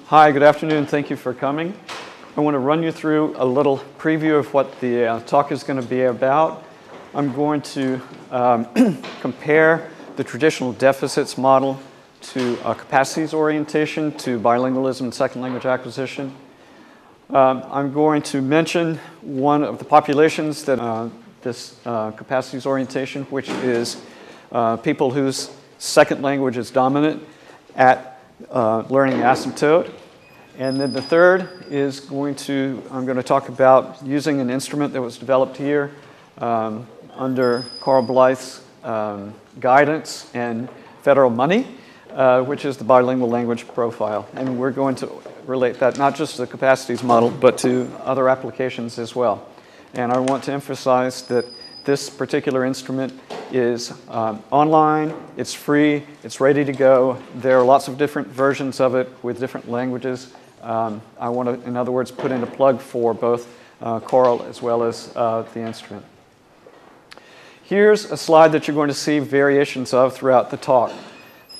Hi, good afternoon. Thank you for coming. I want to run you through a little preview of what the talk is going to be about. I'm going to compare the traditional deficits model to capacities orientation, to bilingualism and second language acquisition. I'm going to mention one of the populations that this capacities orientation, which is people whose second language is dominant at learning asymptote. And then the third is I'm going to talk about using an instrument that was developed here under Carl Blythe's guidance and federal money, which is the bilingual language profile. And we're going to relate that not just to the capacities model, but to other applications as well. And I want to emphasize that this particular instrument is online, it's free, it's ready to go. There are lots of different versions of it with different languages. I want to, in other words, put in a plug for both Carl as well as the instrument. Here's a slide that you're going to see variations of throughout the talk.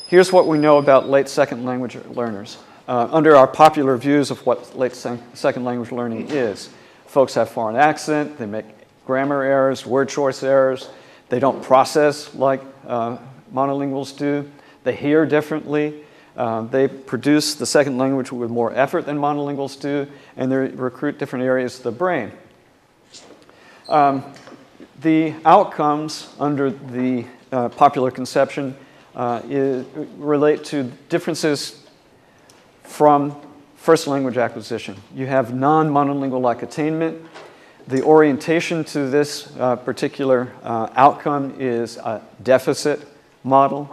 Here's what we know about late second language learners. Under our popular views of what late second language learning is, folks have foreign accent, they make grammar errors, word choice errors, they don't process like monolinguals do, they hear differently, they produce the second language with more effort than monolinguals do, and they recruit different areas of the brain. The outcomes under the popular conception relate to differences from first language acquisition. You have non-monolingual-like attainment. The orientation to this particular outcome is a deficit model,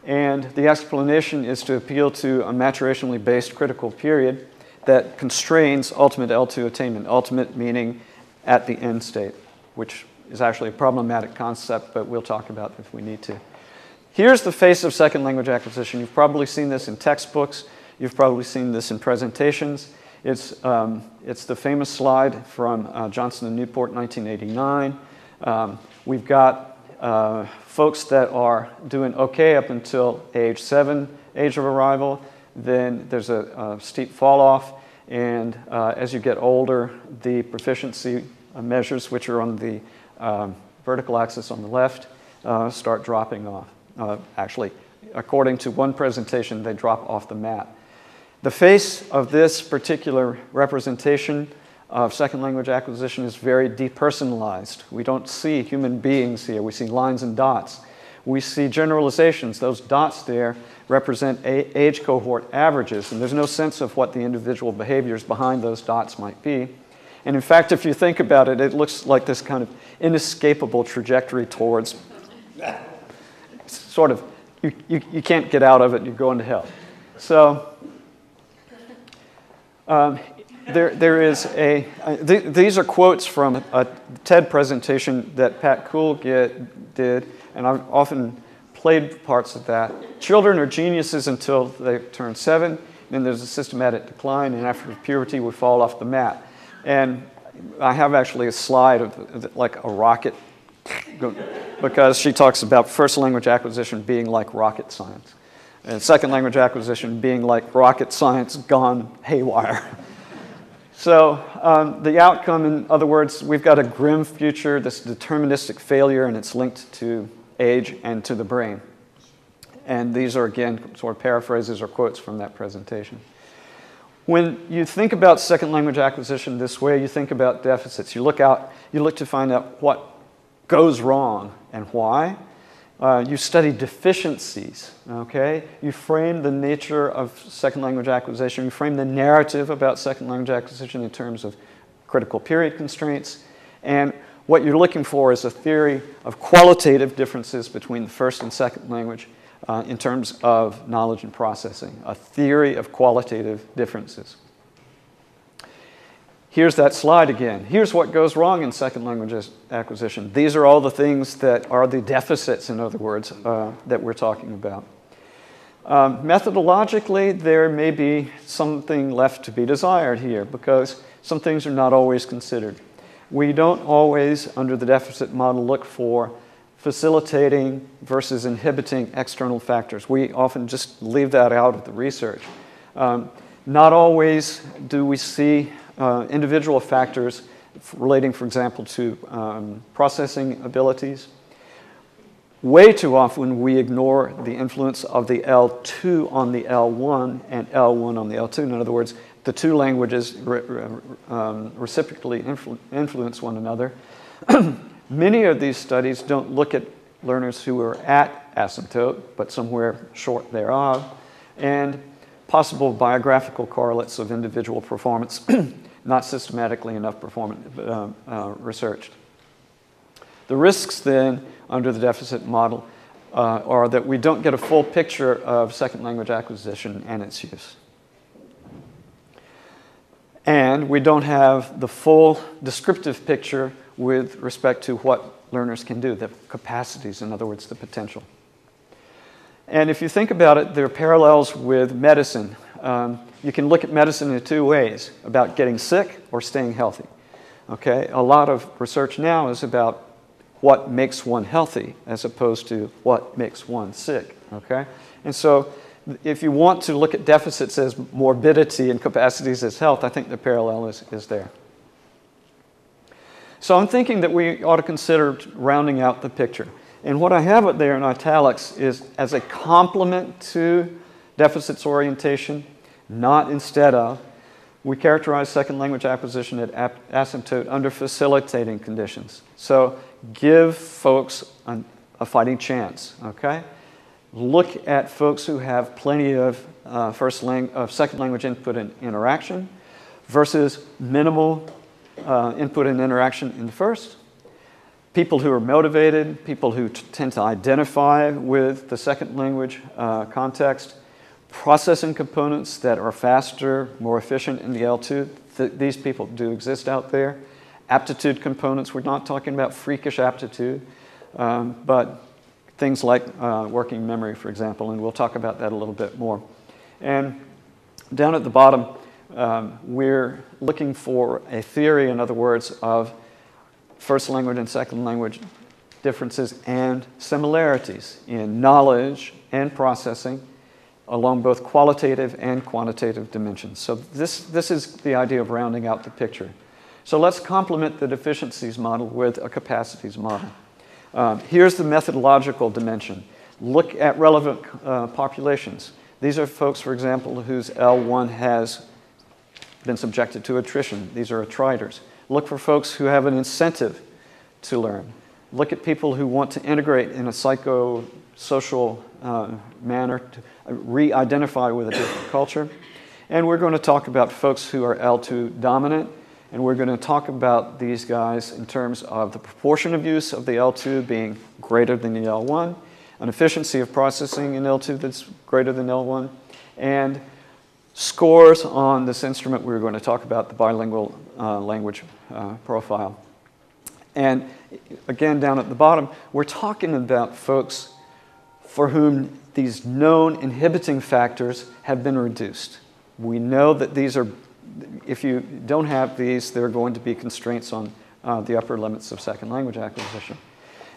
and the explanation is to appeal to a maturationally based critical period that constrains ultimate L2 attainment, ultimate meaning at the end state, which is actually a problematic concept, but we'll talk about it if we need to. Here's the face of second language acquisition. You've probably seen this in textbooks. You've probably seen this in presentations. It's the famous slide from Johnson and Newport, 1989. We've got folks that are doing okay up until age 7, age of arrival. Then there's a steep fall off, and as you get older, the proficiency measures, which are on the vertical axis on the left, start dropping off. Actually, according to one presentation, they drop off the map. The face of this particular representation of second language acquisition is very depersonalized. We don't see human beings here. We see lines and dots. We see generalizations. Those dots there represent age cohort averages, and there's no sense of what the individual behaviors behind those dots might be. And in fact, if you think about it, it looks like this kind of inescapable trajectory towards sort of, you can't get out of it, you're going to hell. So these are quotes from a TED presentation that Pat Kuhl did, and I've often played parts of that. Children are geniuses until they turn 7, then there's a systematic decline, and after puberty we fall off the map. And I have actually a slide of like a rocket, because she talks about first language acquisition being like rocket science, and second language acquisition being like rocket science gone haywire. So the outcome, in other words, we've got a grim future, this deterministic failure, and it's linked to age and to the brain. And these are, again, sort of paraphrases or quotes from that presentation. When you think about second language acquisition this way, you think about deficits. You look to find out what goes wrong and why. You study deficiencies, okay? You frame the nature of second language acquisition. You frame the narrative about second language acquisition in terms of critical period constraints. And what you're looking for is a theory of qualitative differences between the first and second language in terms of knowledge and processing, a theory of qualitative differences. Here's that slide again. Here's what goes wrong in second language acquisition. These are all the things that are the deficits, in other words, that we're talking about. Methodologically, there may be something left to be desired here, because some things are not always considered. We don't always, under the deficit model, look for facilitating versus inhibiting external factors. We often just leave that out of the research. Not always do we see individual factors relating, for example, to processing abilities. Way too often we ignore the influence of the L2 on the L1 and L1 on the L2. In other words, the two languages reciprocally influence one another. Many of these studies don't look at learners who are at asymptote, but somewhere short thereof, and possible biographical correlates of individual performance, not systematically enough researched. The risks then, under the deficit model, are that we don't get a full picture of second language acquisition and its use. And we don't have the full descriptive picture with respect to what learners can do, the capacities, in other words, the potential. And if you think about it, there are parallels with medicine. You can look at medicine in two ways, about getting sick or staying healthy. Okay? A lot of research now is about what makes one healthy as opposed to what makes one sick. Okay? And so if you want to look at deficits as morbidity and capacities as health, I think the parallel is there. So I'm thinking that we ought to consider rounding out the picture. And what I have up there in italics is as a complement to deficits orientation, not instead of. We characterize second language acquisition at asymptote under facilitating conditions. So give folks a fighting chance, okay? Look at folks who have plenty of second language input and interaction versus minimal input and interaction in the first. People who are motivated, people who tend to identify with the second language context, processing components that are faster, more efficient in the L2. These people do exist out there. Aptitude components, we're not talking about freakish aptitude, but things like working memory, for example, and we'll talk about that a little bit more. And down at the bottom, we're looking for a theory, in other words, of first language and second language differences and similarities in knowledge and processing along both qualitative and quantitative dimensions. So this is the idea of rounding out the picture. So let's complement the deficiencies model with a capacities model. Here's the methodological dimension. Look at relevant populations. These are folks, for example, whose L1 has been subjected to attrition. These are attriters. Look for folks who have an incentive to learn. Look at people who want to integrate in a psychosocial manner, to re-identify with a different culture. And we're going to talk about folks who are L2 dominant, and we're going to talk about these guys in terms of the proportion of use of the L2 being greater than the L1, an efficiency of processing in L2 that's greater than L1, and scores on this instrument. We're going to talk about the bilingual language profile. And again, down at the bottom, we're talking about folks for whom these known inhibiting factors have been reduced. We know that these are, if you don't have these, there are going to be constraints on the upper limits of second language acquisition.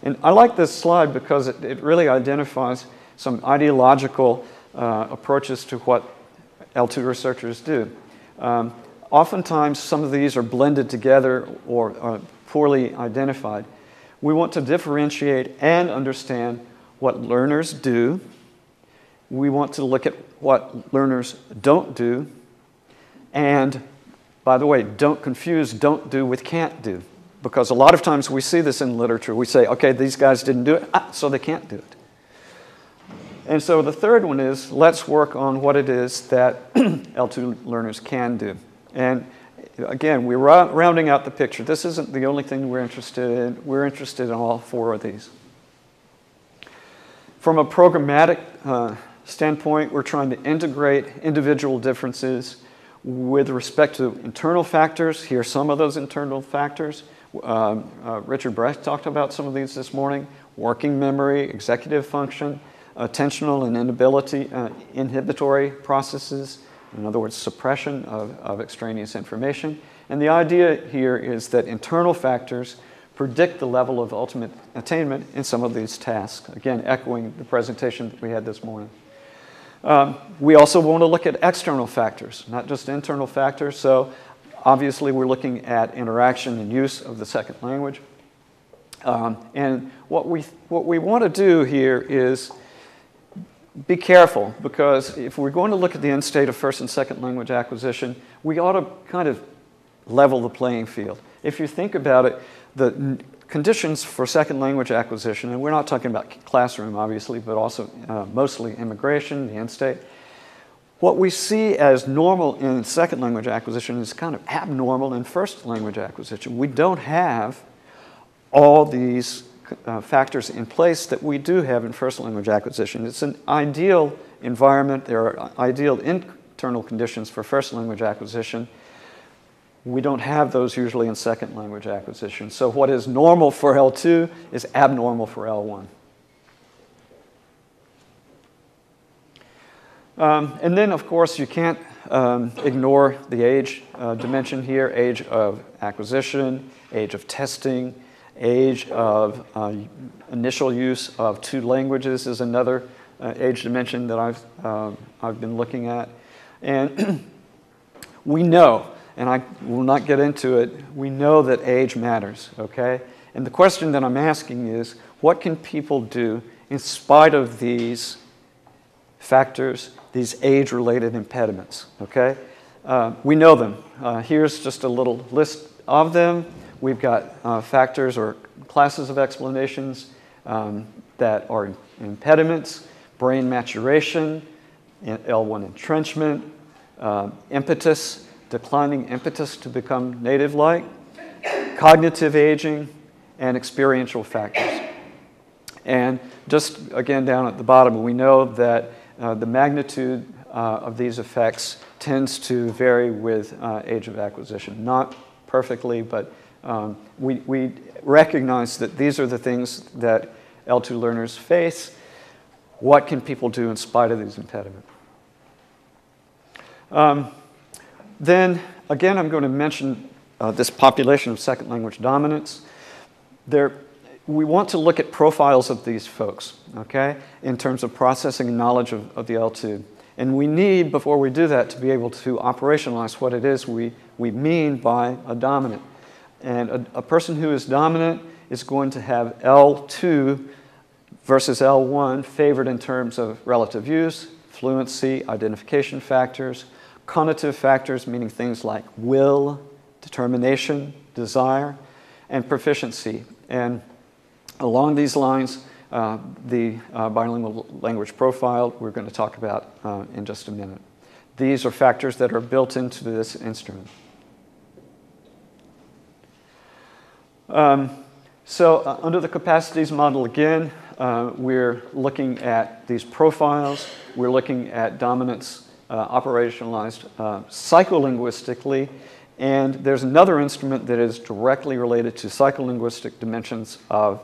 And I like this slide because it really identifies some ideological approaches to what L2 researchers do. Oftentimes, some of these are blended together or are poorly identified. We want to differentiate and understand what learners do. We want to look at what learners don't do. And, by the way, don't confuse don't do with can't do. Because a lot of times we see this in literature. We say, okay, these guys didn't do it, so they can't do it. And so the third one is, let's work on what it is that L2 learners can do. And again, we're rounding out the picture. This isn't the only thing we're interested in. We're interested in all four of these. From a programmatic standpoint, we're trying to integrate individual differences with respect to internal factors. Here are some of those internal factors. Richard Brecht talked about some of these this morning. Working memory, executive function, attentional and inhibitory processes, in other words, suppression of extraneous information. And the idea here is that internal factors predict the level of ultimate attainment in some of these tasks. Again, echoing the presentation that we had this morning. We also want to look at external factors, not just internal factors. So obviously we're looking at interaction and use of the second language. And what we want to do here is be careful, because if we're going to look at the end state of first and second language acquisition, we ought to kind of level the playing field. If you think about it, the conditions for second language acquisition, and we're not talking about classroom, obviously, but also mostly immigration, the end state. What we see as normal in second language acquisition is kind of abnormal in first language acquisition. We don't have all these factors in place that we do have in first language acquisition. It's an ideal environment. There are ideal internal conditions for first language acquisition. We don't have those usually in second language acquisition. So what is normal for L2 is abnormal for L1. And then, of course, you can't ignore the age dimension here, age of acquisition, age of testing, age of initial use of two languages is another age dimension that I've been looking at. And we know, and I will not get into it, we know that age matters, okay? And the question that I'm asking is, what can people do in spite of these factors, these age-related impediments, okay? We know them. Here's just a little list of them. We've got factors or classes of explanations that are impediments, brain maturation, L1 entrenchment, impetus, declining impetus to become native-like, cognitive aging, and experiential factors. And just again down at the bottom, we know that the magnitude of these effects tends to vary with age of acquisition. Not perfectly, but we recognize that these are the things that L2 learners face. What can people do in spite of these impediments? Then, again, I'm going to mention this population of second language dominants. We want to look at profiles of these folks, okay, in terms of processing and knowledge of the L2. And we need, before we do that, to be able to operationalize what it is we mean by a dominant. And a person who is dominant is going to have L2 versus L1 favored in terms of relative use, fluency, identification factors, cognitive factors, meaning things like will, determination, desire, and proficiency. And along these lines, the bilingual language profile we're going to talk about in just a minute. These are factors that are built into this instrument. Under the capacities model again, we're looking at these profiles. We're looking at dominance operationalized psycholinguistically. And there's another instrument that is directly related to psycholinguistic dimensions of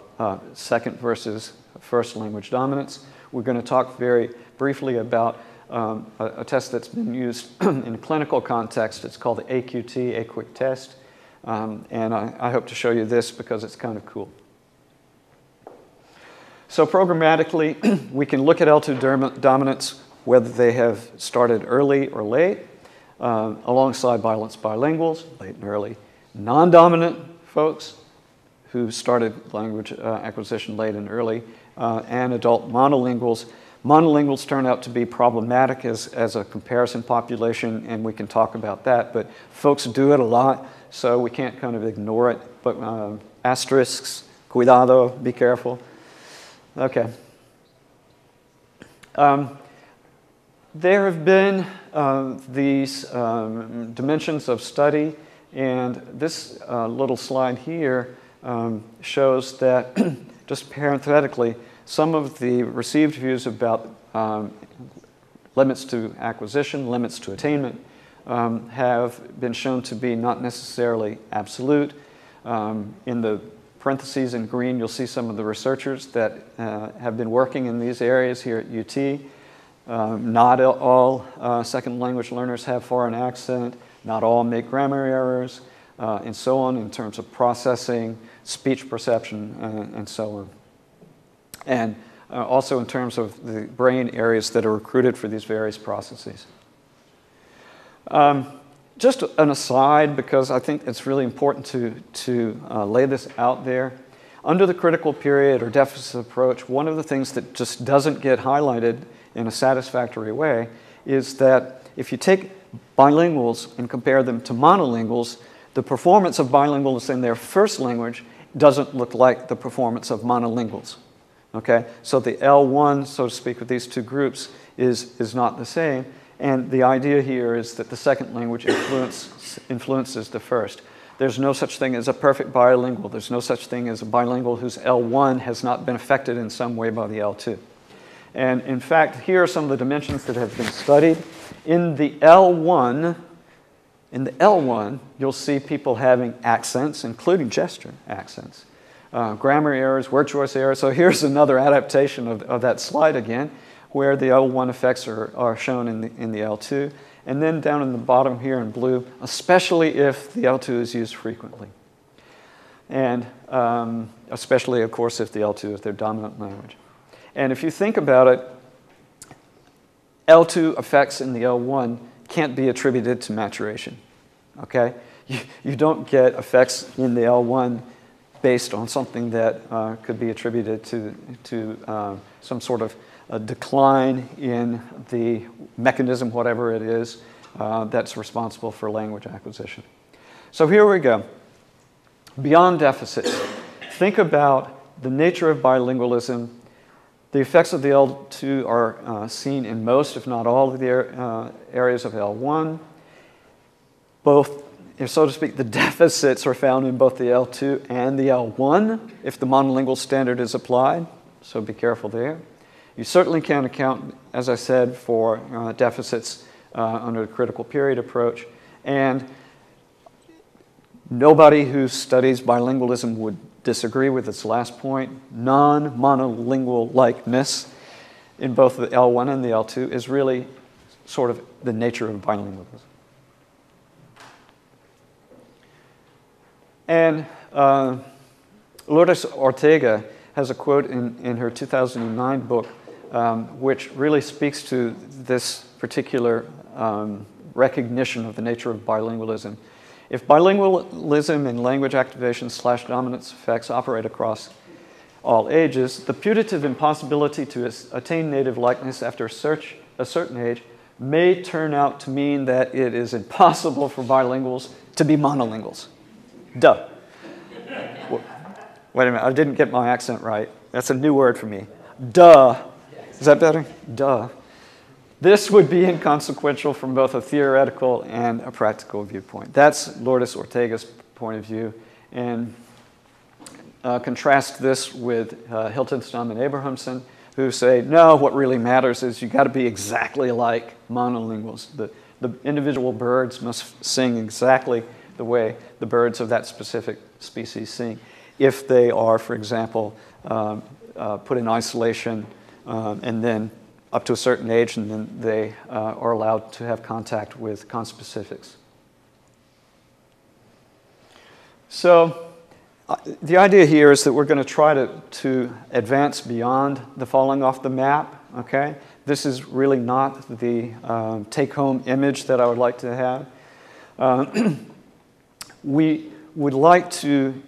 second versus first language dominance. We're going to talk very briefly about a test that's been used in a clinical context. It's called the AQT, A-Quick Test. And I hope to show you this because it's kind of cool. So programmatically, we can look at L2 dominance, whether they have started early or late, alongside balanced bilinguals, late and early. Non-dominant folks who started language acquisition late and early, and adult monolinguals. Monolinguals turn out to be problematic as a comparison population, and we can talk about that, but folks do it a lot, so we can't kind of ignore it. But asterisks, cuidado, be careful. Okay. There have been these dimensions of study, and this little slide here shows that, just parenthetically, some of the received views about limits to acquisition, limits to attainment, have been shown to be not necessarily absolute. In the parentheses in green, you'll see some of the researchers that have been working in these areas here at UT. Not all second language learners have foreign accent. Not all make grammar errors, and so on in terms of processing, speech perception, and so on. And also in terms of the brain areas that are recruited for these various processes. Just an aside, because I think it's really important to lay this out there. Under the critical period or deficit approach, one of the things that just doesn't get highlighted in a satisfactory way is that if you take bilinguals and compare them to monolinguals, the performance of bilinguals in their first language doesn't look like the performance of monolinguals. Okay? So the L1, so to speak, with these two groups is not the same. And the idea here is that the second language influences the first. There's no such thing as a perfect bilingual. There's no such thing as a bilingual whose L1 has not been affected in some way by the L2. And in fact, here are some of the dimensions that have been studied. In the L1, you'll see people having accents, including gesture accents, grammar errors, word choice errors. So here's another adaptation of that slide again, where the L1 effects are shown in the L2. And then down in the bottom here in blue, especially if the L2 is used frequently. And especially, of course, if the L2 is their dominant language. And if you think about it, L2 effects in the L1 can't be attributed to maturation. Okay? You don't get effects in the L1 based on something that could be attributed to some sort of a decline in the mechanism, whatever it is, that's responsible for language acquisition. So here we go. Beyond deficits, think about the nature of bilingualism. The effects of the L2 are seen in most, if not all, of the areas of L1. Both, so to speak, the deficits are found in both the L2 and the L1 if the monolingual standard is applied, so be careful there. You certainly can't account, as I said, for deficits under the critical period approach. And nobody who studies bilingualism would disagree with this last point. Non-monolingual likeness in both the L1 and the L2 is really sort of the nature of bilingualism. And Lourdes Ortega has a quote in her 2009 book which really speaks to this particular recognition of the nature of bilingualism. If bilingualism and language activation / dominance effects operate across all ages, the putative impossibility to attain native likeness after a certain age may turn out to mean that it is impossible for bilinguals to be monolinguals. Duh. Wait a minute, I didn't get my accent right. That's a new word for me. Duh. Is that better? Duh. This would be inconsequential from both a theoretical and a practical viewpoint. That's Lourdes Ortega's point of view. And contrast this with Hiltenstam and Abrahamson, who say, no, what really matters is you got to be exactly like monolinguals. The individual birds must sing exactly the way the birds of that specific species sing. If they are, for example, put in isolation and then up to a certain age, and then they are allowed to have contact with conspecifics. So the idea here is that we're going to try to advance beyond the falling off the map, okay? This is really not the take-home image that I would like to have. We would like to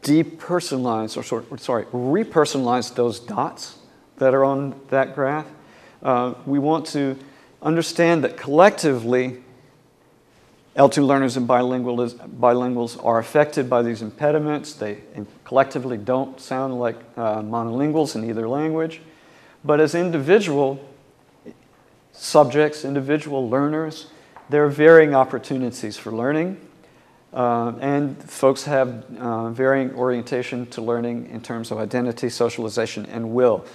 depersonalize, repersonalize those dots that are on that graph. We want to understand that collectively, L2 learners and bilinguals are affected by these impediments. They collectively don't sound like monolinguals in either language. But as individual subjects, individual learners, there are varying opportunities for learning. And folks have varying orientation to learning in terms of identity, socialization, and will.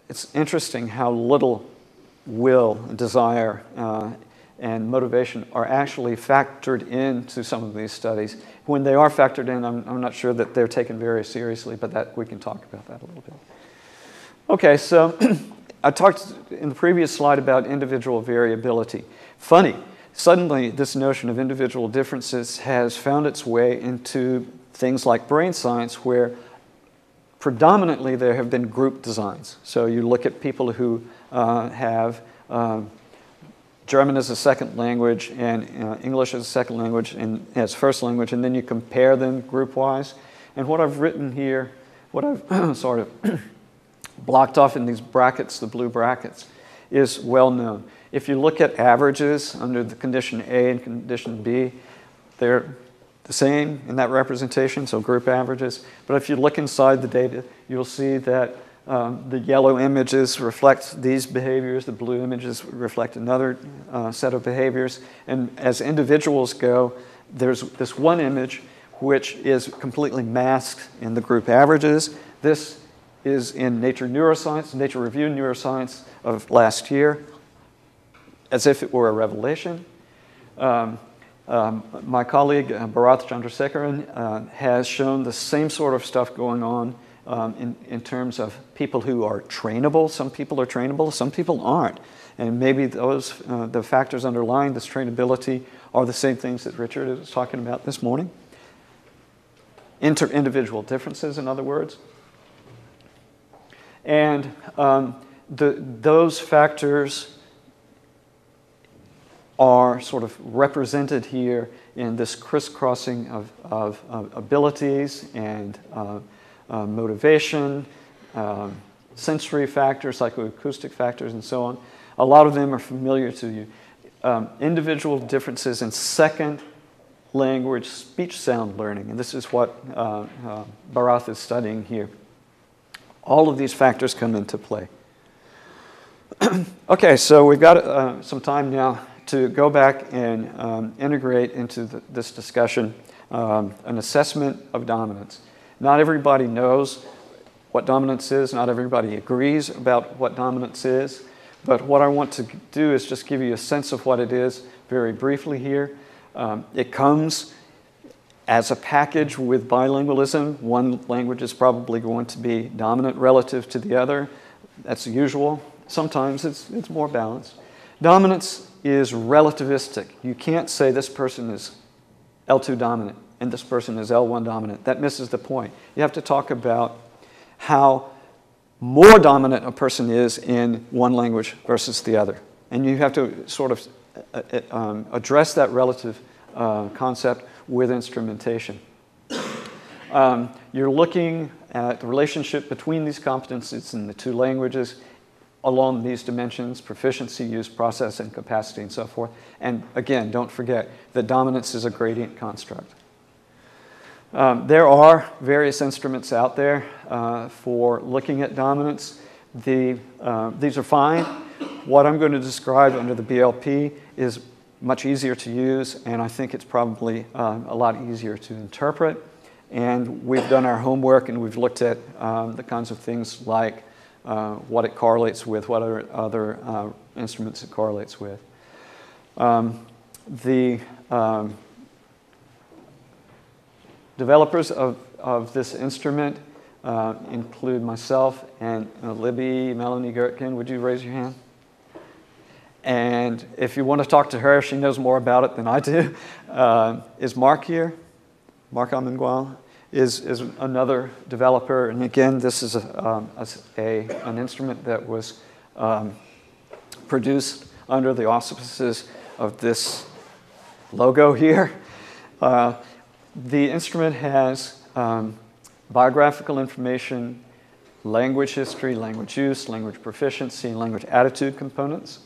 It's interesting how little will, desire, and motivation are actually factored into some of these studies. When they are factored in, I'm not sure that they're taken very seriously, but we can talk about that a little bit. Okay, so I talked in the previous slide about individual variability. Funny, suddenly this notion of individual differences has found its way into things like brain science, where predominantly there have been group designs. So you look at people who have German as a second language and English as a second language and as first language, and then you compare them group-wise. And what I've written here, what I've sort of blocked off in these brackets, the blue brackets, is well known. If you look at averages under the condition A and condition B, they're the same in that representation, so group averages. But if you look inside the data, you'll see that the yellow images reflect these behaviors, the blue images reflect another set of behaviors. And as individuals go, there's this one image which is completely masked in the group averages. This is in Nature Neuroscience, Nature Review Neuroscience of last year, as if it were a revelation. My colleague, Bharath Chandrasekaran, has shown the same sort of stuff going on in terms of people who are trainable. Some people are trainable, some people aren't. And maybe those, the factors underlying this trainability are the same things that Richard was talking about this morning. Inter-individual differences, in other words. And those factors are sort of represented here in this crisscrossing of abilities and motivation, sensory factors, psychoacoustic factors, and so on. A lot of them are familiar to you. Individual differences in second language speech sound learning, and this is what Bharath is studying here. All of these factors come into play. Okay, so we've got some time now to go back and integrate into this discussion an assessment of dominance. Not everybody knows what dominance is. Not everybody agrees about what dominance is. But what I want to do is just give you a sense of what it is very briefly here. It comes as a package with bilingualism. One language is probably going to be dominant relative to the other. That's usual. Sometimes it's more balanced. Dominance is relativistic. You can't say this person is L2 dominant and this person is L1 dominant. That misses the point. You have to talk about how more dominant a person is in one language versus the other. And you have to sort of address that relative concept with instrumentation. You're looking at the relationship between these competencies in the two languages along these dimensions: proficiency, use, process, and capacity, and so forth. And again, don't forget that dominance is a gradient construct. There are various instruments out there for looking at dominance. These are fine. What I'm going to describe under the BLP is much easier to use, and I think it's probably a lot easier to interpret. And we've done our homework, and we've looked at the kinds of things like what it correlates with, what other instruments it correlates with. The developers of this instrument include myself and Libby Melanie Gertkin. Would you raise your hand? And if you want to talk to her, she knows more about it than I do. Is Mark here? Mark Amengual is another developer. And again, this is an instrument that was produced under the auspices of this logo here. The instrument has biographical information, language history, language use, language proficiency, and language attitude components.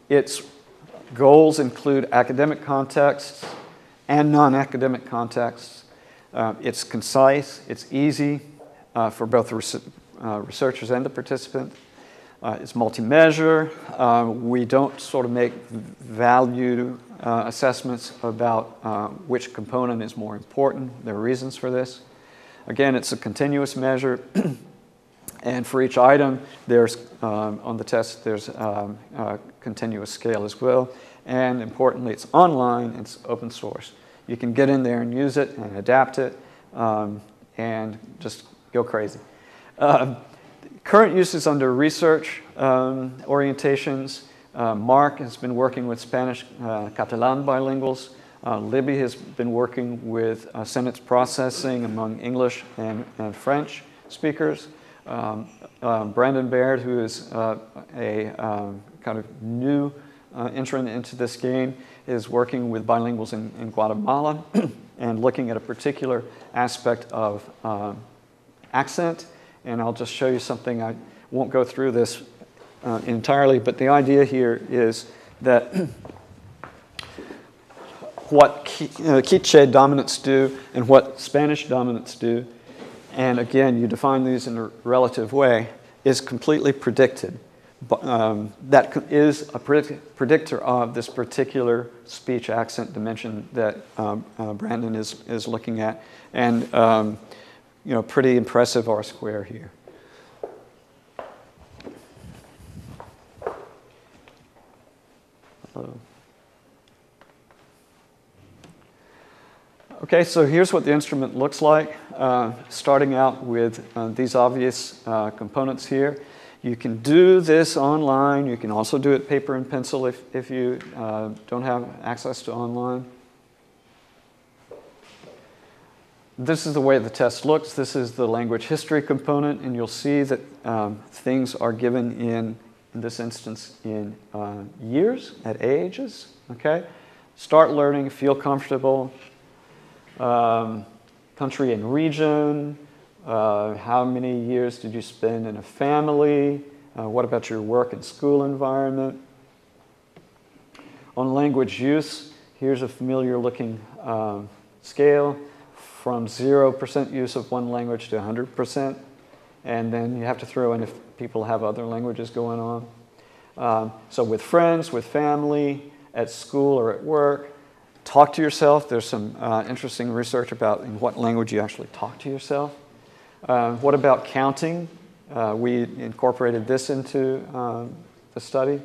Its goals include academic contexts and non-academic contexts. It's concise, it's easy for both the researchers and the participant. It's multi-measure. We don't sort of make value assessments about which component is more important. There are reasons for this. Again, it's a continuous measure. And for each item, there's, on the test, there's a continuous scale as well. And importantly, it's online, it's open source. You can get in there and use it and adapt it and just go crazy. Current uses under research orientations. Mark has been working with Spanish Catalan bilinguals Libby has been working with sentence processing among English and French speakers. Brandon Baird, who is a kind of new entrant into this game, is working with bilinguals in Guatemala and looking at a particular aspect of accent. And I'll just show you something. I won't go through this entirely, but the idea here is that what Quiche dominants do and what Spanish dominants do, and again, you define these in a relative way, is completely predicted. That is a predictor of this particular speech accent dimension that Brandon is looking at, and pretty impressive R-square here. Hello. Okay, so here's what the instrument looks like, starting out with these obvious components here. You can do this online. You can also do it paper and pencil if you don't have access to online. This is the way the test looks. This is the language history component, and you'll see that things are given in this instance, in years, at ages. Okay, start learning, feel comfortable. Country and region. How many years did you spend in a family? What about your work and school environment? On language use, here's a familiar looking scale from 0% use of one language to 100%. And then you have to throw in if people have other languages going on. So with friends, with family, at school or at work, talk to yourself. There's some interesting research about in what language you actually talk to yourself. What about counting? We incorporated this into the study.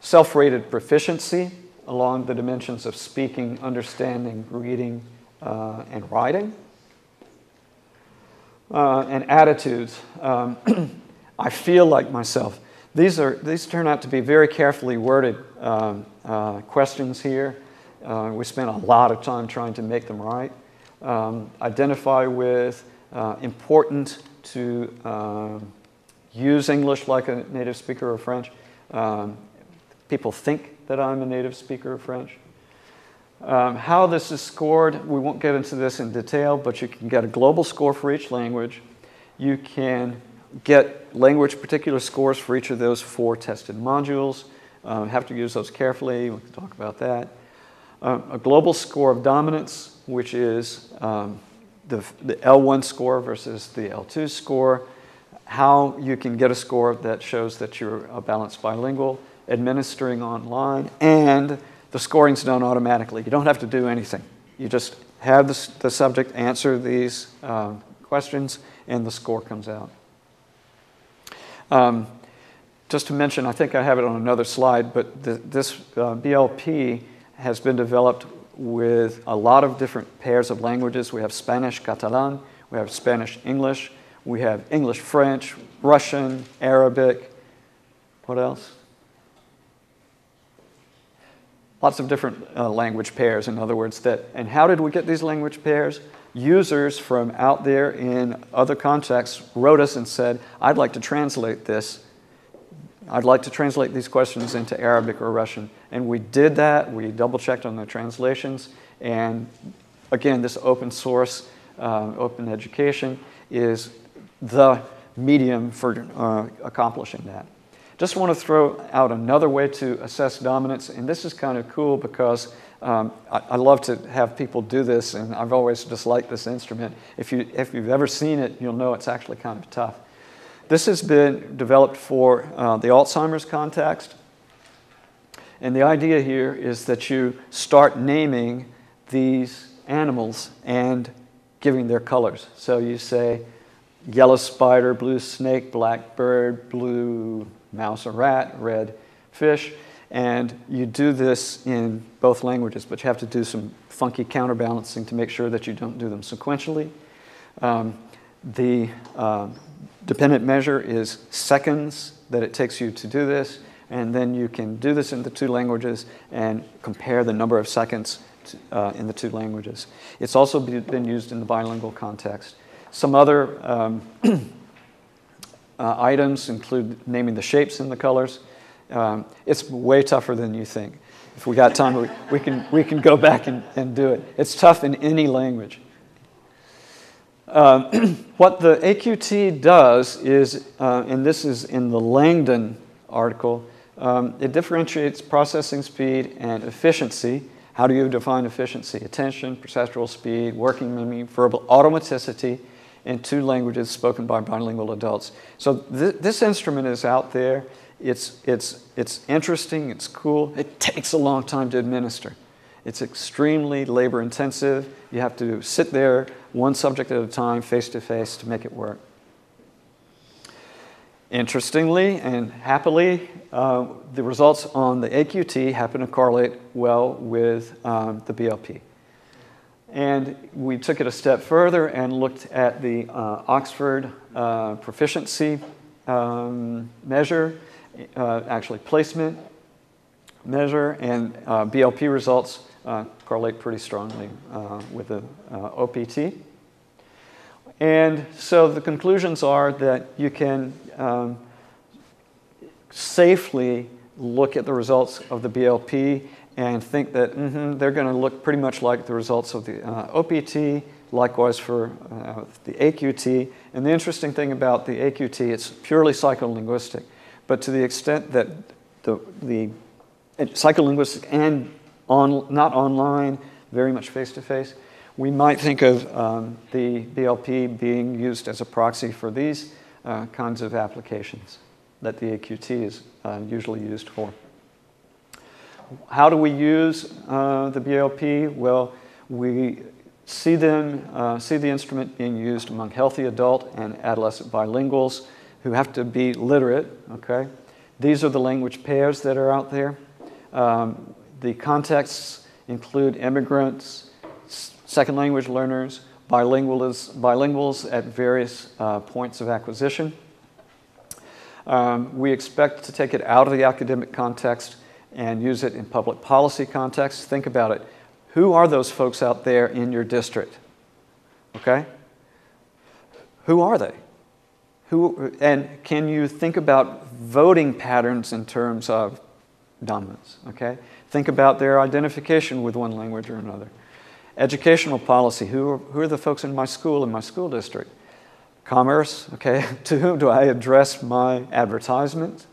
Self-rated proficiency along the dimensions of speaking, understanding, reading, and writing. And attitudes. I feel like myself. These turn out to be very carefully worded questions here. We spent a lot of time trying to make them right. Identify with, important to use English like a native speaker of French. People think that I'm a native speaker of French. How this is scored, we won't get into this in detail, but you can get a global score for each language. You can get language particular scores for each of those 4 tested modules. Have to use those carefully. We can talk about that. A global score of dominance, which is the L1 score versus the L2 score. How you can get a score that shows that you're a balanced bilingual, administering online, and the scoring's done automatically. You don't have to do anything. You just have the subject answer these questions, and the score comes out. Just to mention, I think I have it on another slide, but this BLP has been developed with a lot of different pairs of languages. We have Spanish Catalan, we have Spanish English, we have English French, Russian, Arabic. What else? Lots of different language pairs, in other words. And how did we get these language pairs? Users from out there in other contexts wrote us and said, I'd like to translate this. I'd like to translate these questions into Arabic or Russian. And we did that. We double-checked on the translations. And again, this open source, open education is the medium for accomplishing that. Just want to throw out another way to assess dominance, and this is kind of cool because I love to have people do this, and I've always disliked this instrument. If you've ever seen it, you'll know it's actually kind of tough. This has been developed for the Alzheimer's context, and the idea here is that you start naming these animals and giving their colors. So you say yellow spider, blue snake, black bird, blue mouse or rat, red fish, and you do this in both languages, but you have to do some funky counterbalancing to make sure that you don't do them sequentially. The dependent measure is seconds that it takes you to do this. And then you can do this in the two languages and compare the number of seconds in the two languages. It's also been used in the bilingual context. Some other items include naming the shapes and the colors. It's way tougher than you think. If we got time, we can go back and do it. It's tough in any language. What the AQT does is, and this is in the Langdon article, it differentiates processing speed and efficiency. How do you define efficiency? Attention, perceptual speed, working memory, verbal automaticity in two languages spoken by bilingual adults. So this instrument is out there. It's interesting, it's cool. It takes a long time to administer. It's extremely labor intensive. You have to sit there one subject at a time, face to face, to make it work. Interestingly and happily, the results on the AQT happen to correlate well with the BLP. And we took it a step further and looked at the Oxford proficiency measure, actually placement measure, and BLP results correlate pretty strongly with the OPT. And so the conclusions are that you can safely look at the results of the BLP and think that they're going to look pretty much like the results of the OPT, likewise for the AQT. And the interesting thing about the AQT, it's purely psycholinguistic. But to the extent that the psycholinguistic and not online, very much face-to-face, we might think of the BLP being used as a proxy for these kinds of applications that the AQT is usually used for. How do we use the BLP? Well, we see the instrument being used among healthy adult and adolescent bilinguals who have to be literate, okay? These are the language pairs that are out there. The contexts include immigrants, second language learners, bilinguals at various points of acquisition. We expect to take it out of the academic context and use it in public policy context. Think about it. Who are those folks out there in your district? Okay? Who are they? And can you think about voting patterns in terms of dominance? Okay? Think about their identification with one language or another. Educational policy. Who are the folks in my school district? Commerce. Okay? To whom do I address my advertisement?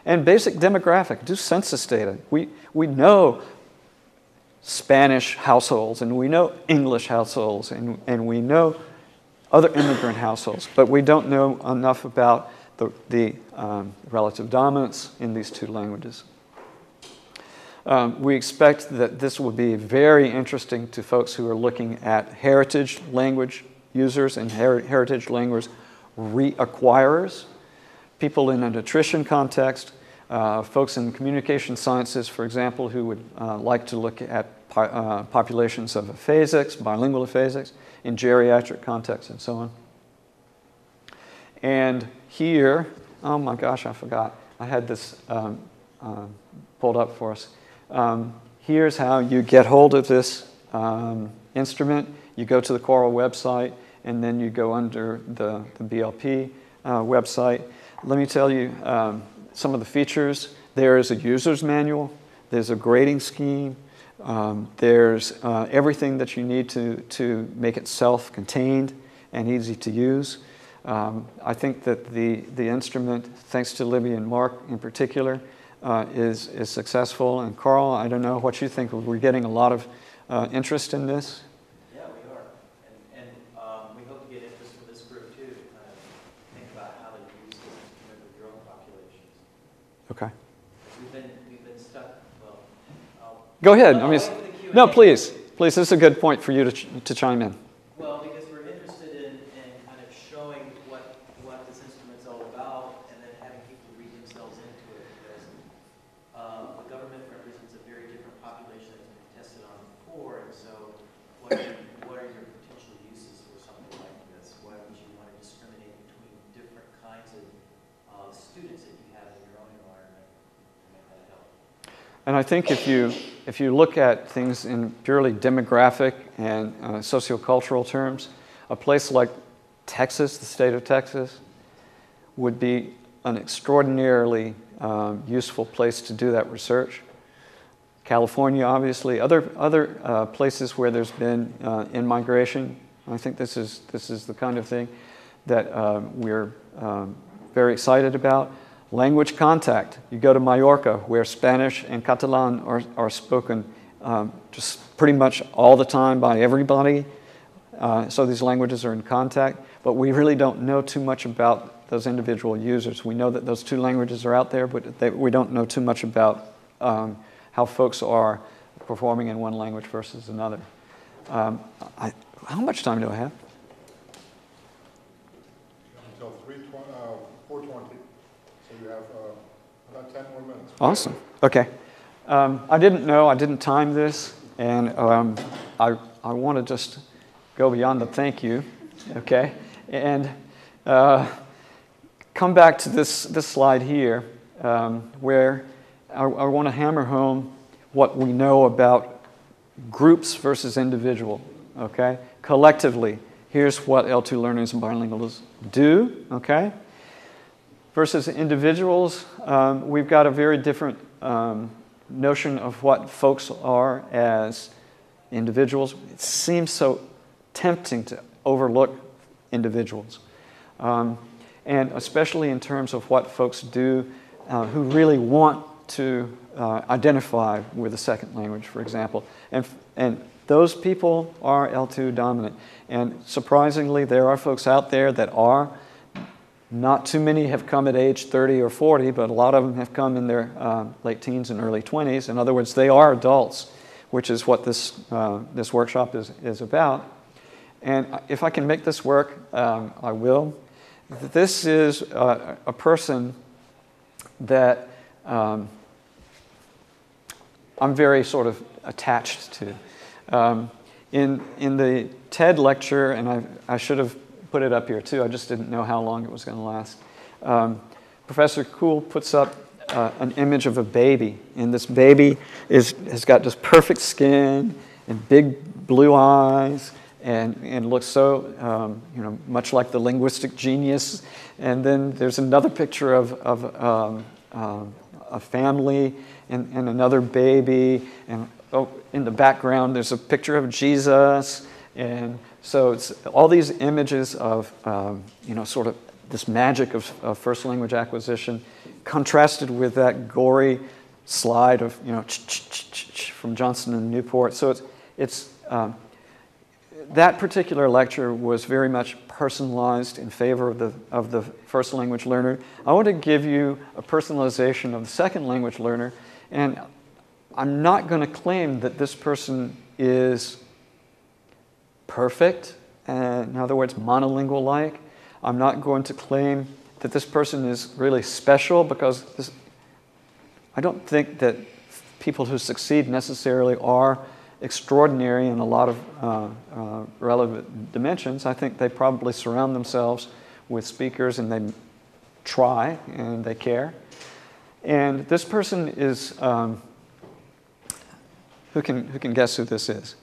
And basic demographic. Do census data. We know Spanish households, and we know English households, and we know other immigrant households, but we don't know enough about the relative dominance in these two languages. We expect that this will be very interesting to folks who are looking at heritage language users and heritage language reacquirers, people in a nutrition context, folks in communication sciences, for example, who would like to look at populations of aphasics, bilingual aphasics, in geriatric contexts and so on. And here, oh my gosh, I forgot. I had this pulled up for us. Here's how you get hold of this instrument. You go to the Coral website, and then you go under the BLP website. Let me tell you some of the features. There is a user's manual. There's a grading scheme. There's everything that you need to make it self-contained and easy to use. I think that the instrument, thanks to Libby and Mark in particular, is successful. And Carl, I don't know what you think. We're getting a lot of interest in this. Yeah, we are. And we hope to get interest from this group too, to kind of think about how to use this instrument with your own populations. Okay. We've been stuck. Well, go ahead. No, please. Please, this is a good point for you to chime in. Well, because we're interested in kind of showing what this instrument's all about, and then having people read themselves into it, because the government represents a very different population that's been tested on before, and so what are your potential uses for something like this? Why would you want to discriminate between different kinds of students that you have in your own environment? And I think if you look at things in purely demographic and sociocultural terms, a place like Texas, the state of Texas, would be an extraordinarily useful place to do that research. California, obviously, other places where there's been in-migration. I think this is the kind of thing that we're very excited about. Language contact. You go to Mallorca, where Spanish and Catalan are spoken just pretty much all the time by everybody. So these languages are in contact, but we really don't know too much about those individual users. We know that those two languages are out there, but we don't know too much about how folks are performing in one language versus another. How much time do I have? Until 4:20. So you have about 10 more minutes. Awesome. Okay. I didn't time this, and I want to just go beyond the thank you, okay? And come back to this slide here, where I want to hammer home what we know about groups versus individual, okay? Collectively, here's what L2 learners and bilinguals do, okay? Versus individuals, we've got a very different notion of what folks are as individuals. It seems so tempting to overlook individuals, and especially in terms of what folks do who really want to identify with a second language, for example. And those people are L2 dominant. And surprisingly, there are folks out there that are. Not too many have come at age 30 or 40, but a lot of them have come in their late teens and early 20s. In other words, they are adults, which is what this workshop is about. And if I can make this work, I will. This is a person that I'm very sort of attached to. In the TED lecture, and I should have put it up here too, I just didn't know how long it was going to last. Professor Kuhl puts up an image of a baby, and this baby has got just perfect skin and big blue eyes, and looks so much like the linguistic genius. And then there's another picture of a family and another baby, and in the background there's a picture of Jesus. And so it's all these images of sort of this magic of first language acquisition, contrasted with that gory slide of from Johnson and Newport. So it's that particular lecture was very much personalized in favor of the first language learner. I want to give you a personalization of the second language learner, and I'm not going to claim that this person is perfect, in other words, monolingual-like. I'm not going to claim that this person is really special, because I don't think that people who succeed necessarily are extraordinary in a lot of relevant dimensions. I think they probably surround themselves with speakers, and they try, and they care. And this person is, who can guess who this is?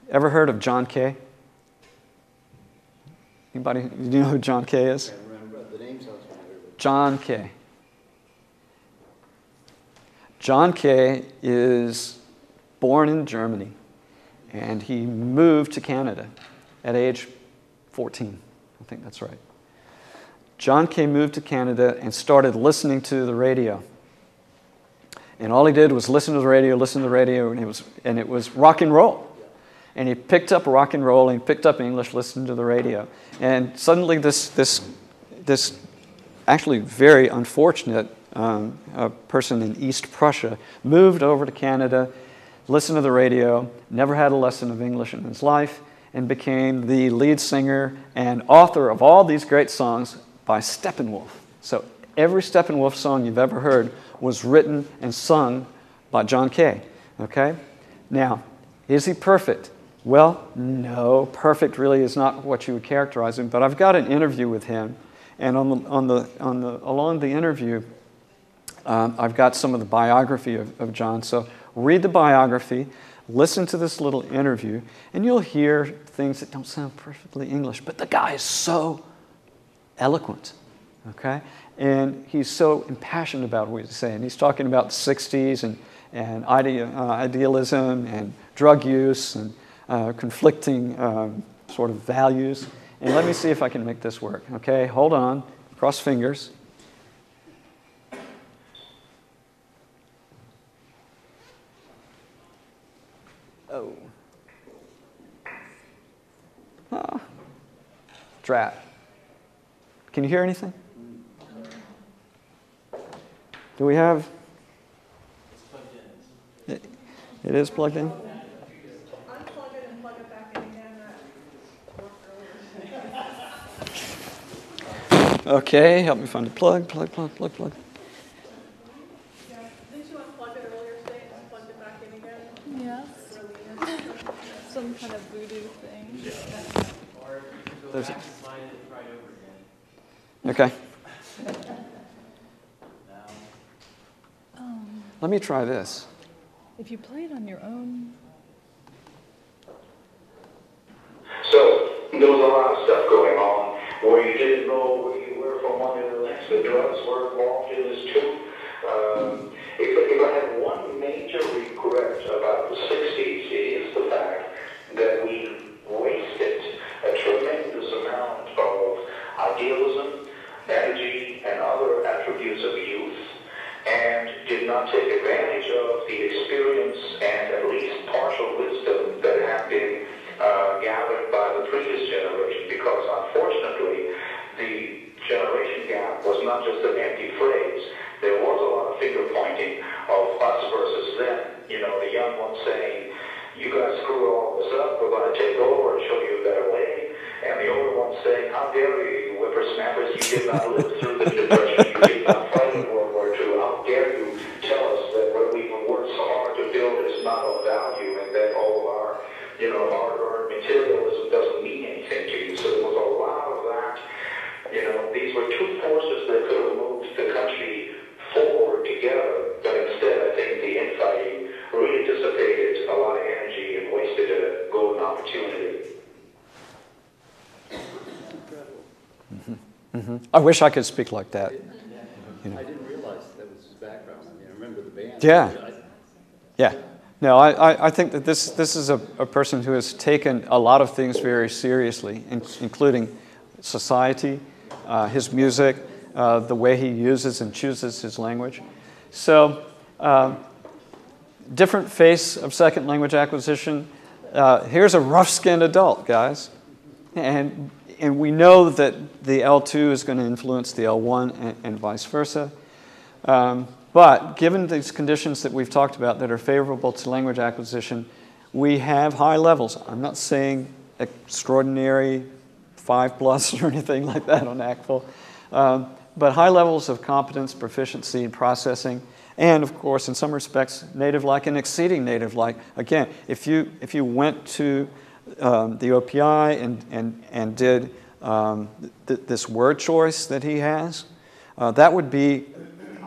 Ever heard of John Kay? Anybody? Do you know who John Kay is? I can't remember. The name sounds familiar. John Kay. John Kay is born in Germany, and he moved to Canada at age 14. I think that's right. John Kay moved to Canada and started listening to the radio. And all he did was listen to the radio, and it was rock and roll. And he picked up rock and roll, and he picked up English, listened to the radio. And suddenly this actually very unfortunate person in East Prussia moved over to Canada, listened to the radio, never had a lesson of English in his life, and became the lead singer and author of all these great songs by Steppenwolf. So every Steppenwolf song you've ever heard was written and sung by John Kay. Okay? Now, is he perfect? Well, no, perfect really is not what you would characterize him. But I've got an interview with him, and along the interview, I've got some of the biography of John. So read the biography, listen to this little interview, and you'll hear things that don't sound perfectly English. But the guy is so eloquent, okay? And he's so impassioned about what he's saying. He's talking about the 60s and idealism and drug use and conflicting sort of values. And let me see if I can make this work, okay? Hold on. Cross fingers. Oh. Oh. Drat. Can you hear anything? Do we have? It's plugged in. It is plugged in? Unplug it and plug it back in again. That worked earlier. Okay, help me find the plug. Yeah, didn't you unplug it earlier today and plugged it back in again? Yes. Some kind of voodoo thing. Or you can go There's back and slide it and try it over again. Okay, Now, let me try this. If you play it on your own. So there was a lot of stuff going on where you didn't know where you were from one to the next. The drugs were involved in this too. If I had one major regret about the 60s, it is the fact that we wasted a tremendous amount of idealism, energy, and other attributes of youth, and did not take advantage of the experience and at least partial wisdom that had been gathered by the previous generation, because unfortunately the generation gap was not just an empty phrase. There was a lot of finger pointing of us versus them. You know, the young ones saying, you guys screw all this up, we're going to take over and show you a better way. And the older ones saying, how dare you whippersnappers, you did not live through the Depression, you did not fight in World War II, how dare you tell us that what we've worked so hard to build is not of value and that all of our, hard-earned materialism doesn't mean anything to you. So there was a lot of that. These were two forces that could have moved the country forward together, but instead I think the infighting really dissipated a lot of energy and wasted a golden opportunity. I wish I could speak like that. I didn't realize that was his background. I mean, I remember the band. Yeah. Yeah. No, I think that this is a person who has taken a lot of things very seriously, including society, his music, the way he uses and chooses his language. So, different face of second language acquisition. Here's a rough-skinned adult, guys. And we know that the L2 is going to influence the L1 and vice versa. But given these conditions that we've talked about that are favorable to language acquisition, we have high levels. I'm not saying extraordinary 5+ or anything like that on ACTFL, but high levels of competence, proficiency, and processing, and of course, in some respects, native-like and exceeding native-like. Again, if you went to the OPI and did this word choice that he has, that would be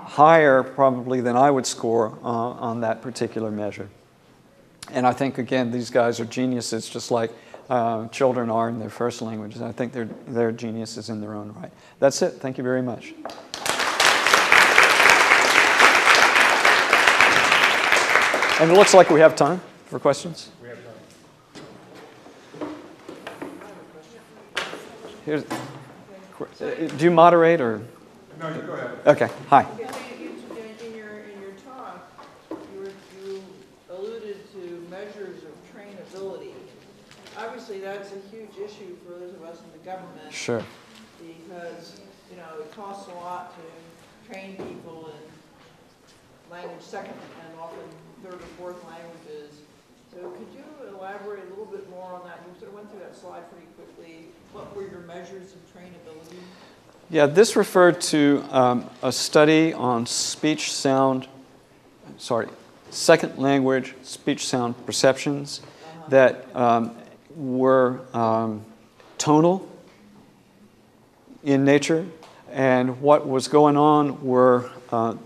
higher probably than I would score on that particular measure. And I think, again, these guys are geniuses just like children are in their first languages. I think they're geniuses in their own right. That's it. Thank you very much. And it looks like we have time for questions. We have Here's, do you moderate or? No, you go ahead. Okay. Hi. In your talk, you alluded to measures of trainability. Obviously, that's a huge issue for those of us in the government. Sure. Because, it costs a lot to train people in language second and often third or fourth languages. So could you elaborate a little bit more on that? You sort of went through that slide pretty quickly. What were your measures of trainability? Yeah, this referred to a study on second language speech sound perceptions that were tonal in nature And what was going on were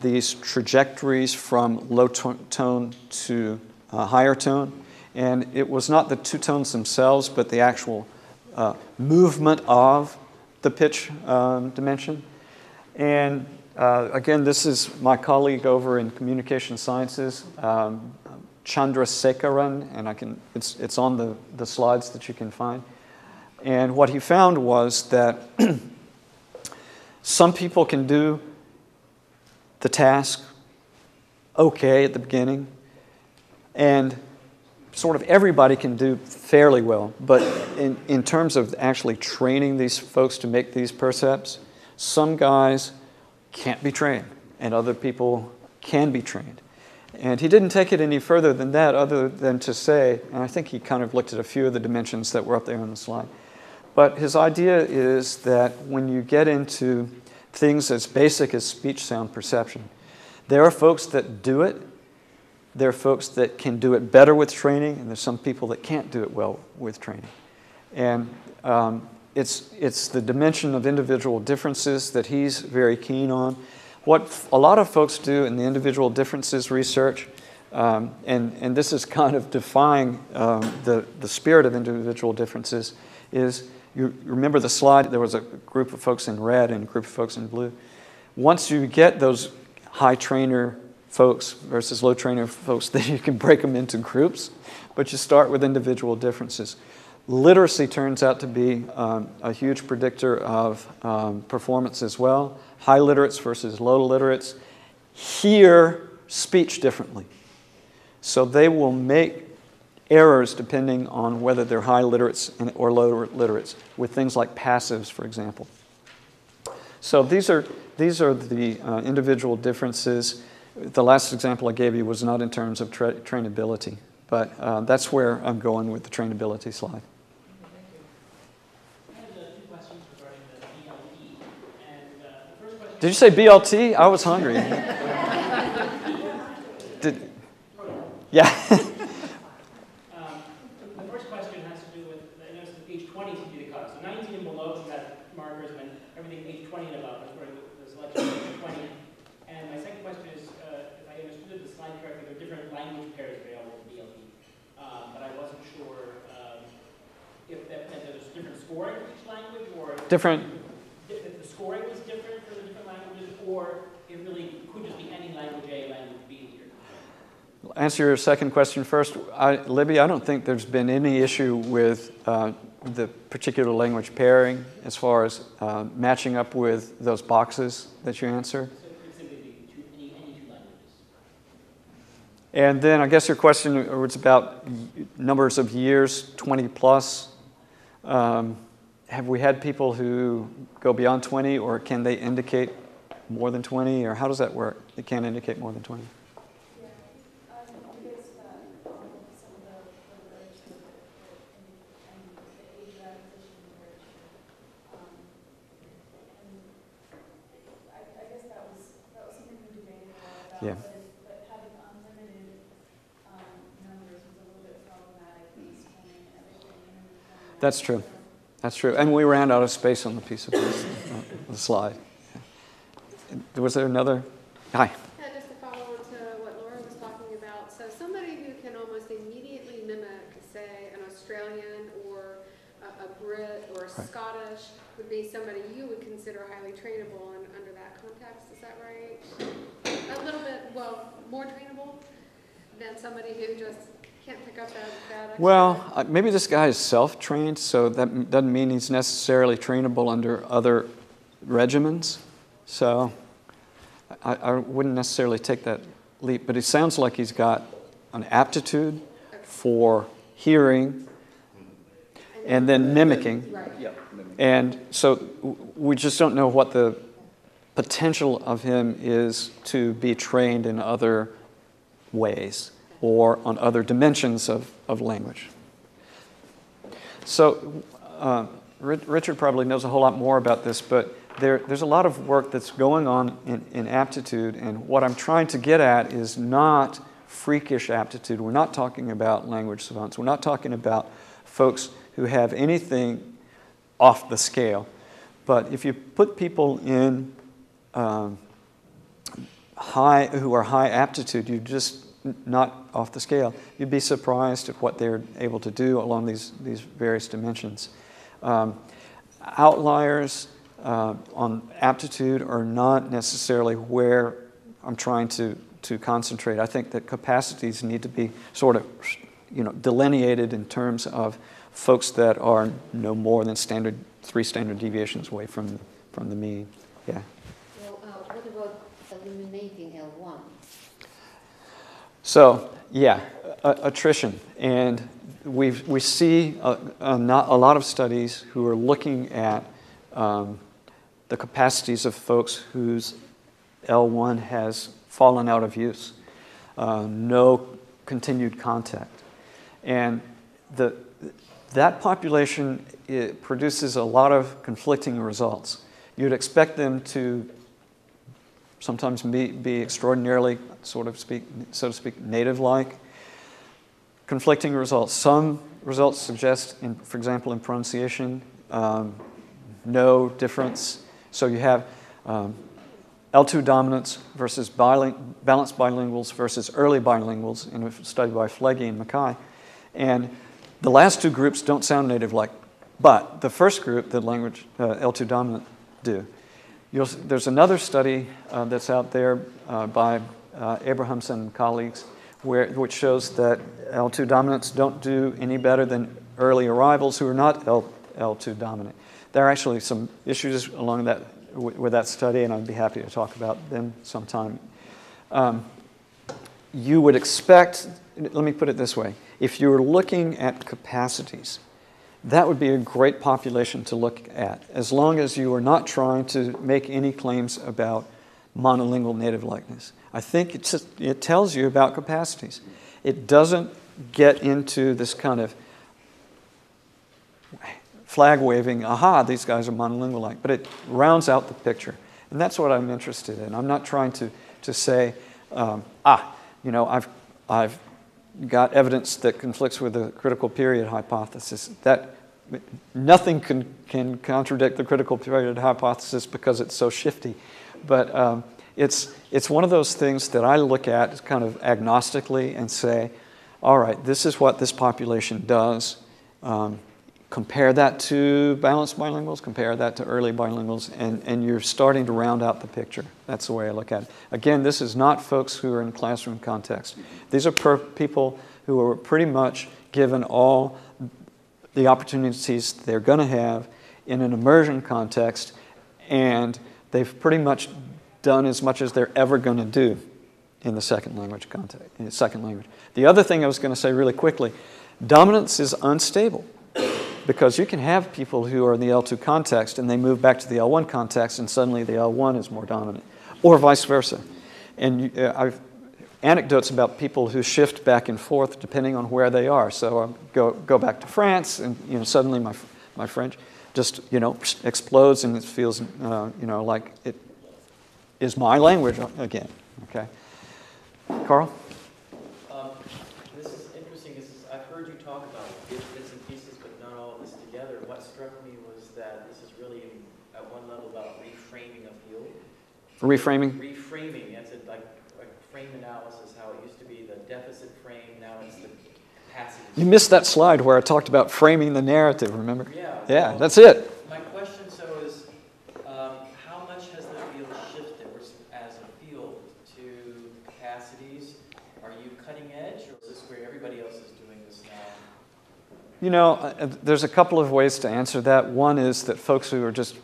these trajectories from low tone to higher tone. And it was not the two tones themselves, but the actual movement of the pitch dimension. And again, this is my colleague over in communication sciences, Chandrasekaran, and it's on the slides that you can find. And what he found was that some people can do the task okay at the beginning, and sort of everybody can do fairly well. But in terms of actually training these folks to make these percepts, some guys can't be trained, and other people can be trained. And he didn't take it any further than that, other than to say, and I think he kind of looked at a few of the dimensions that were up there on the slide. But his idea is that when you get into things as basic as speech sound perception, there are folks that do it. There are folks that can do it better with training, and there's some people that can't do it well with training. And it's the dimension of individual differences that he's very keen on. What a lot of folks do in the individual differences research, and this is kind of defying the spirit of individual differences, is you remember the slide, there was a group of folks in red and a group of folks in blue. Once you get those high trainer folks versus low trainer folks, then you can break them into groups, but you start with individual differences. Literacy turns out to be a huge predictor of performance as well. High literates versus low literates hear speech differently. So they will make errors depending on whether they're high literates or low literates, with things like passives, for example. So these are the individual differences. The last example I gave you was not in terms of trainability, but that's where I'm going with the trainability slide. Did you say BLT? I was hungry. Yeah. The first question has to do with, I noticed that age 20 seems to be the cutoff. So 19 and below, you have markers, and then everything age 20 and above is where the selection is age 20. And my second question is, if I understood the slide correctly, there are different language pairs available in BLT. But I wasn't sure if that meant that there's different scoring for each language, or different. If the scoring was different for the different languages, or it really could just be any language A, language B here. I'll answer your second question first. Libby, I don't think there's been any issue with the particular language pairing as far as matching up with those boxes that you answer. So it could simply be any two languages. And then I guess your question was about numbers of years, 20 plus. Have we had people who go beyond 20, or can they indicate more than 20, or how does that work? They can't indicate more than 20. Yeah. But having unlimited numbers was a little bit problematic in explaining everything. That's true. That's true. And we ran out of space on the piece of the slide. Yeah. Was there another? Hi. Yeah, just to follow on to what Laura was talking about. So somebody who can almost immediately mimic, say, an Australian or a Brit or a Scottish would be somebody you would consider highly trainable under that context. Is that right? A little bit, well, more trainable than somebody who just can't pick up that extra. Well, maybe this guy is self-trained, so that doesn't mean he's necessarily trainable under other regimens. So I wouldn't necessarily take that leap, but it sounds like he's got an aptitude for hearing and then mimicking. Right. Yep. And so we just don't know what the potential of him is to be trained in other ways or on other dimensions of language. So Richard probably knows a whole lot more about this, but there's a lot of work that's going on in aptitude, and what I'm trying to get at is not freakish aptitude. We're not talking about language savants. We're not talking about folks who have anything off the scale. But if you put people in who are high aptitude, you just not off the scale, you'd be surprised at what they're able to do along these various dimensions. Outliers on aptitude are not necessarily where I'm trying to concentrate. I think that capacities need to be sort of, delineated in terms of folks that are no more than 3 standard deviations away from the mean. Yeah. Well, what about eliminating L1? So, yeah, attrition. And we see a lot of studies who are looking at the capacities of folks whose L1 has fallen out of use, no continued contact. And that population, it produces a lot of conflicting results. You'd expect them to sometimes be extraordinarily, so to speak, native-like. Conflicting results. Some results suggest, for example, in pronunciation, no difference. So you have L2 dominance versus balanced bilinguals versus early bilinguals in a study by Flegge and Mackay. And the last 2 groups don't sound native-like, but the first group, the language L2 dominant, do. There's another study that's out there by Abrahamson and colleagues which shows that L2 dominants don't do any better than early arrivals who are not L2 dominant. There are actually some issues along that with that study, and I'd be happy to talk about them sometime. You would expect, let me put it this way, if you were looking at capacities, that would be a great population to look at, as long as you are not trying to make any claims about monolingual native likeness. I think it tells you about capacities. It doesn't get into this kind of flag waving, aha, these guys are monolingual like, but it rounds out the picture. And that's what I'm interested in. I'm not trying to say, I've got evidence that conflicts with the critical period hypothesis. That nothing can contradict the critical period hypothesis because it's so shifty. But it's one of those things that I look at kind of agnostically and say, all right, this is what this population does. Compare that to balanced bilinguals, compare that to early bilinguals, and you're starting to round out the picture. That's the way I look at it. Again, this is not folks who are in classroom context. These are people who are pretty much given all the opportunities they're going to have in an immersion context, and they've pretty much done as much as they're ever going to do in the second language context, in the second language. The other thing I was going to say really quickly, dominance is unstable. Because you can have people who are in the L2 context and they move back to the L1 context and suddenly the L1 is more dominant, or vice versa. And I've anecdotes about people who shift back and forth depending on where they are. So I go back to France and suddenly my French just explodes and it feels like it is my language again. Okay, Carl. This is interesting. I've heard you talk about bits and pieces, but not all of this together. What struck me was that this is really, at one level, about reframing a field. Reframing? Reframing. It's like frame analysis, how it used to be the deficit frame, now it's the capacity. You missed that slide where I talked about framing the narrative, remember? Yeah. Yeah, that's it. My question, is how much has the field shifted as a field to capacities? Are you cutting edge, or is this where everybody else is doing this now? There's a couple of ways to answer that. One is that folks who are just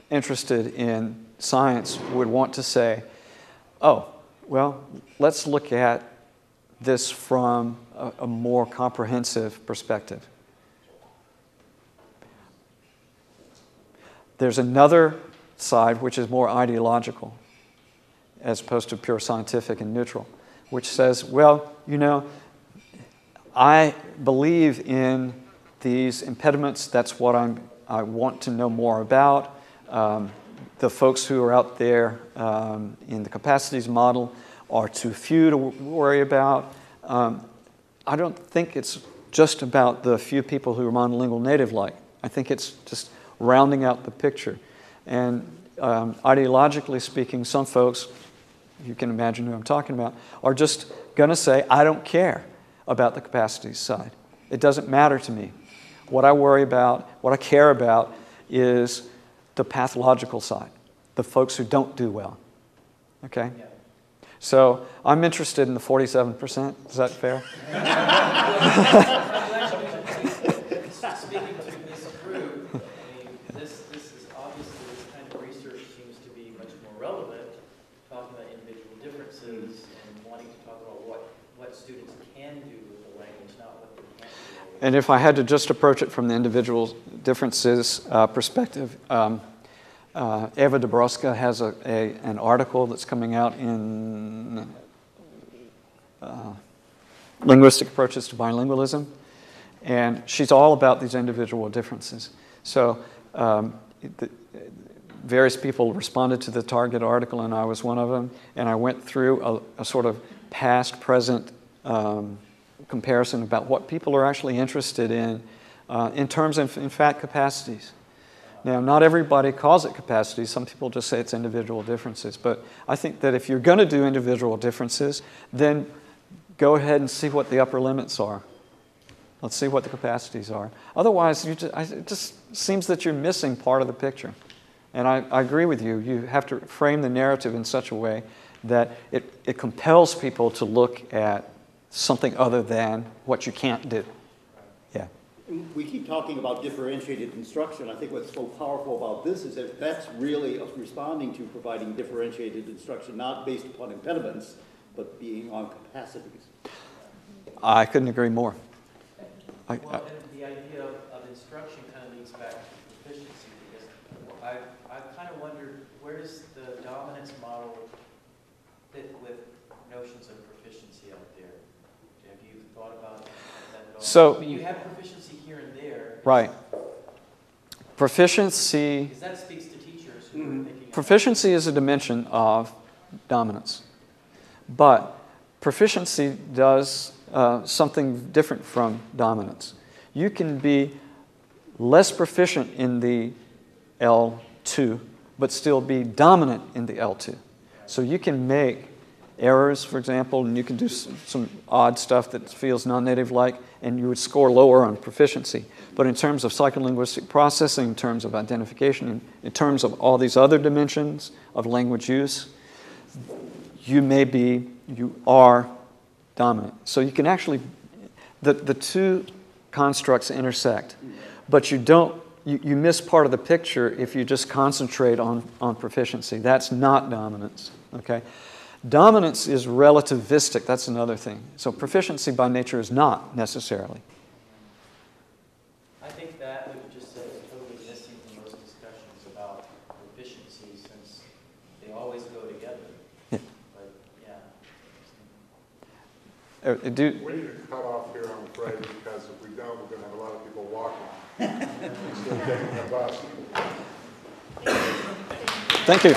interested in science would want to say, oh, well, let's look at this from a more comprehensive perspective. There's another side which is more ideological as opposed to pure scientific and neutral, which says, well, I believe in these impediments. That's what I want to know more about. The folks who are out there in the capacities model are too few to worry about. I don't think it's just about the few people who are monolingual native-like. I think it's just rounding out the picture. And ideologically speaking, some folks, you can imagine who I'm talking about, are just going to say, I don't care about the capacities side. It doesn't matter to me. What I worry about, what I care about is the pathological side, the folks who don't do well. Okay? Yeah. So I'm interested in the 47%. Is that fair? Speaking to this group, I mean, this is obviously, this kind of research seems to be much more relevant, talking about individual differences and wanting to talk about what students can do with the language, not what they can't do. And if I had to just approach it from the individual differences perspective, Eva Dabrowska has an article that's coming out in Linguistic Approaches to Bilingualism, and she's all about these individual differences. So various people responded to the Target article, and I was one of them, and I went through a sort of past-present comparison about what people are actually interested in terms of, in fact, capacities. Now, not everybody calls it capacities. Some people just say it's individual differences. But I think that if you're going to do individual differences, then go ahead and see what the upper limits are. Let's see what the capacities are. Otherwise, it just seems that you're missing part of the picture. And I agree with you. You have to frame the narrative in such a way that it compels people to look at something other than what you can't do. Yeah. We keep talking about differentiated instruction. I think what's so powerful about this is that that's really responding to providing differentiated instruction, not based upon impediments, but being on capacities. I couldn't agree more. Well, and the idea of instruction kind of leads back to proficiency, because I've kind of wondered, where does the dominance model fit with notions of proficiency out there? Have you thought about that at all? So, I mean, you have proficiency here and there. Right. Proficiency. Because that speaks to teachers who are thinking. Proficiency is a dimension of dominance. But proficiency does something different from dominance. You can be less proficient in the L2, but still be dominant in the L2. So you can make errors, for example, and you can do some odd stuff that feels non-native-like, and you would score lower on proficiency. But in terms of psycholinguistic processing, in terms of identification, in terms of all these other dimensions of language use, you are dominant. So you can actually, the two constructs intersect, but you miss part of the picture if you just concentrate on proficiency. That's not dominance, okay? Dominance is relativistic, that's another thing. So proficiency by nature is not necessarily. I think that would just say totally missing from those discussions about proficiency, since they always go together. Yeah. But yeah. We need to cut off here, I'm afraid, because if we don't, we're going to have a lot of people walking instead of taking the bus. Thank you.